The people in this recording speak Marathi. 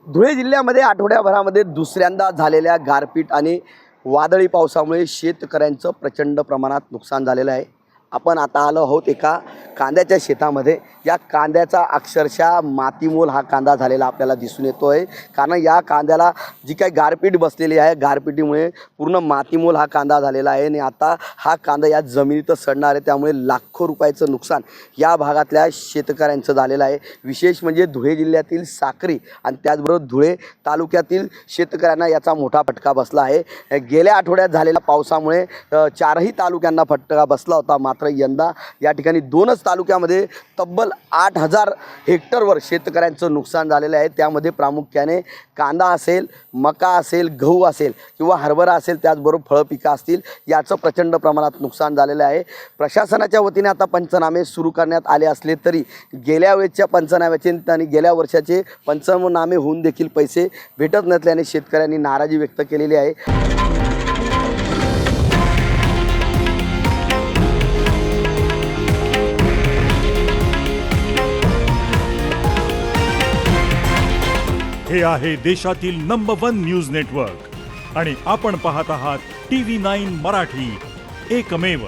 धुळे जिल्ह्यामध्ये आठवड्याभरामध्ये दुसऱ्यांदा झालेल्या गारपीट आणि वादळी पावसामुळे शेतकऱ्यांचं प्रचंड प्रमाणात नुकसान झालेलं आहे। आपण आता आलो आहोत एका कांद्याच्या शेतामध्ये। या कांद्याचा अक्षरशः मातीमोल हा कांदा झालेला आपल्याला दिसून येतोय, कारण या कांद्याला जी काही गारपीट बसलेली आहे, गारपीटीमुळे पूर्ण मातीमोल हा कांदा झालेला आहे आणि आता हा कांदा या जमिनीतच सडणार आहे। त्यामुळे लाखो रुपयाचं नुकसान या भागातल्या शेतकऱ्यांचं झालेलं आहे। विशेष म्हणजे धुळे जिल्ह्यातील साक्री आणि त्याचबरोबर धुळे तालुक्यातील शेतकऱ्यांना याचा मोठा फटका बसला आहे। गेल्या आठवड्यात झालेल्या पावसामुळे चारही तालुक्यांना फटका बसला होता, मात्र यंदा या ठिकाणी दोनच तालुक्यामध्ये तब्बल 8,000 हेक्टरवर शेतकऱ्यांचं नुकसान झालेलं आहे। त्यामध्ये प्रामुख्याने कांदा असेल, मका असेल, गहू असेल किंवा हरभरा असेल, त्याचबरोबर फळपिकं असतील, याचं प्रचंड प्रमाणात नुकसान झालेलं आहे। प्रशासनाच्या वतीने आता पंचनामे सुरू करण्यात आले असले तरी गेल्या वेळेच्या पंचनाम्याचे आणि गेल्या वर्षाचे पंचनामे होऊन देखील पैसे भेटत नसल्याने शेतकऱ्यांनी नाराजी व्यक्त केलेली आहे। हे आहे देशातील नंबर 1 न्यूज नेटवर्क आणि आपण पाहत आहात TV9 मराठी, एकमेव।